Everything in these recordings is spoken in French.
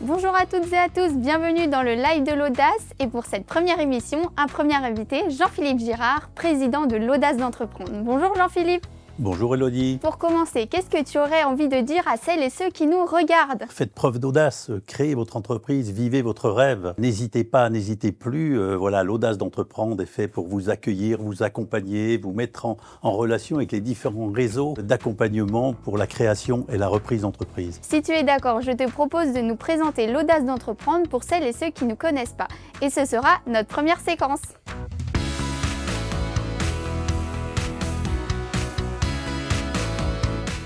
Bonjour à toutes et à tous, bienvenue dans le live de l'audace et pour cette première émission, un premier invité, Jean-Philippe Girard, président de l'Audace d'entreprendre. Bonjour Jean-Philippe. Bonjour Elodie. Pour commencer, qu'est-ce que tu aurais envie de dire à celles et ceux qui nous regardent? Faites preuve d'audace, créez votre entreprise, vivez votre rêve. N'hésitez pas, n'hésitez plus. Voilà, l'audace d'entreprendre est fait pour vous accueillir, vous accompagner, vous mettre en relation avec les différents réseaux d'accompagnement pour la création et la reprise d'entreprise. Si tu es d'accord, je te propose de nous présenter l'Audace d'entreprendre pour celles et ceux qui ne connaissent pas. Et ce sera notre première séquence.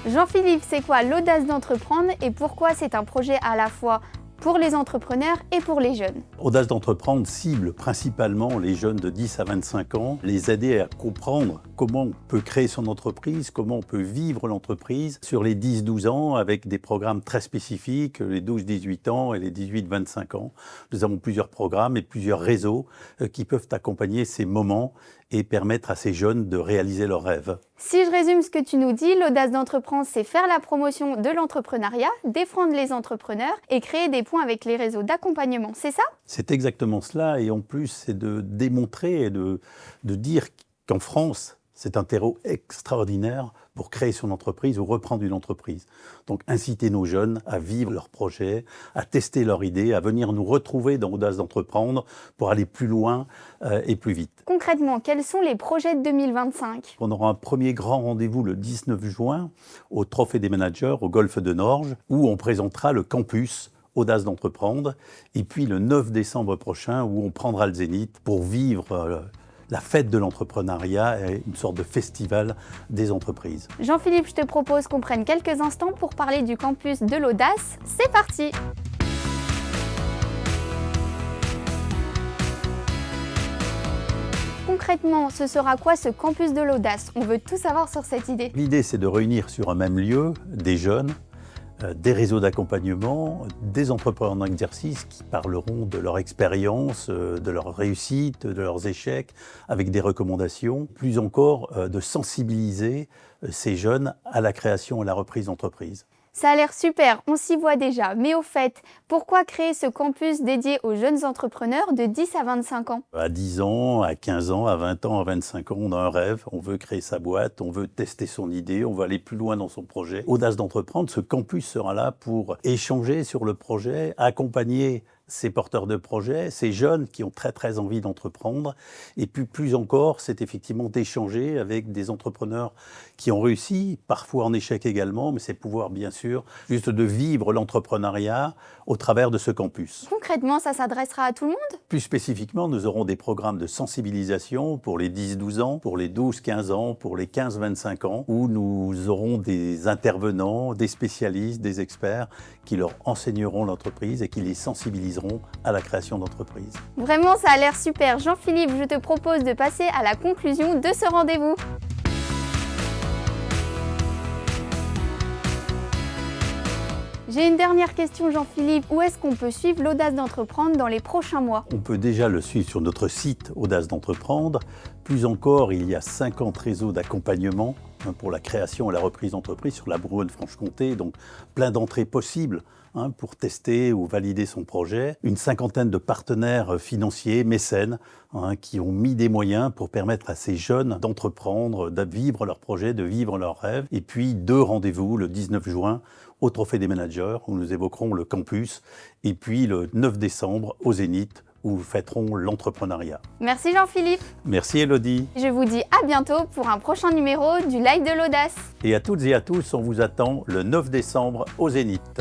Jean-Philippe, c'est quoi l'Audace d'entreprendre et pourquoi c'est un projet à la fois pour les entrepreneurs et pour les jeunes? Audace d'entreprendre cible principalement les jeunes de 10 à 25 ans, les aider à comprendre comment on peut créer son entreprise, comment on peut vivre l'entreprise sur les 10-12 ans avec des programmes très spécifiques, les 12-18 ans et les 18-25 ans. Nous avons plusieurs programmes et plusieurs réseaux qui peuvent accompagner ces moments et permettre à ces jeunes de réaliser leurs rêves. Si je résume ce que tu nous dis, l'audace d'entreprendre, c'est faire la promotion de l'entrepreneuriat, défendre les entrepreneurs et créer des ponts avec les réseaux d'accompagnement, c'est ça? C'est exactement cela et en plus c'est de démontrer et de dire qu'en France, c'est un terreau extraordinaire pour créer son entreprise ou reprendre une entreprise. Donc inciter nos jeunes à vivre leurs projets, à tester leurs idées, à venir nous retrouver dans Audace d'entreprendre pour aller plus loin et plus vite. Concrètement, quels sont les projets de 2025? On aura un premier grand rendez-vous le 19 juin au Trophée des managers au Golfe de Norge où on présentera le campus Audace d'entreprendre et puis le 9 décembre prochain où on prendra le Zénith pour vivre la fête de l'entrepreneuriat est une sorte de festival des entreprises. Jean-Philippe, je te propose qu'on prenne quelques instants pour parler du campus de l'audace. C'est parti! Concrètement, ce sera quoi ce campus de l'audace? On veut tout savoir sur cette idée. L'idée, c'est de réunir sur un même lieu des jeunes, des réseaux d'accompagnement, des entrepreneurs en exercice qui parleront de leur expérience, de leur réussite, de leurs échecs, avec des recommandations. Plus encore, de sensibiliser ces jeunes à la création et la reprise d'entreprise. Ça a l'air super, on s'y voit déjà. Mais au fait, pourquoi créer ce campus dédié aux jeunes entrepreneurs de 10 à 25 ans? À 10 ans, à 15 ans, à 20 ans, à 25 ans, on a un rêve, on veut créer sa boîte, on veut tester son idée, on veut aller plus loin dans son projet. Audace d'entreprendre, ce campus sera là pour échanger sur le projet, accompagner ces porteurs de projets, ces jeunes qui ont très envie d'entreprendre. Et puis plus encore, c'est effectivement d'échanger avec des entrepreneurs qui ont réussi, parfois en échec également, mais c'est pouvoir bien sûr juste de vivre l'entrepreneuriat au travers de ce campus. Concrètement, ça s'adressera à tout le monde? Plus spécifiquement, nous aurons des programmes de sensibilisation pour les 10-12 ans, pour les 12-15 ans, pour les 15-25 ans, où nous aurons des intervenants, des spécialistes, des experts qui leur enseigneront l'entreprise et qui les sensibiliseront à la création d'entreprise. Vraiment, ça a l'air super. Jean-Philippe, je te propose de passer à la conclusion de ce rendez-vous. J'ai une dernière question, Jean-Philippe. Où est-ce qu'on peut suivre l'Audace d'entreprendre dans les prochains mois? On peut déjà le suivre sur notre site Audace d'entreprendre. Plus encore, il y a 50 réseaux d'accompagnement pour la création et la reprise d'entreprise sur la Bourgogne-Franche-Comté. Donc plein d'entrées possibles pour tester ou valider son projet. Une cinquantaine de partenaires financiers, mécènes, qui ont mis des moyens pour permettre à ces jeunes d'entreprendre, de vivre leur projet, de vivre leurs rêves. Et puis 2 rendez-vous le 19 juin au Trophée des managers où nous évoquerons le campus et puis le 9 décembre au Zénith où nous fêterons l'entrepreneuriat. Merci Jean-Philippe. Merci Elodie. Je vous dis à bientôt pour un prochain numéro du Live de l'Audace. Et à toutes et à tous, on vous attend le 9 décembre au Zénith.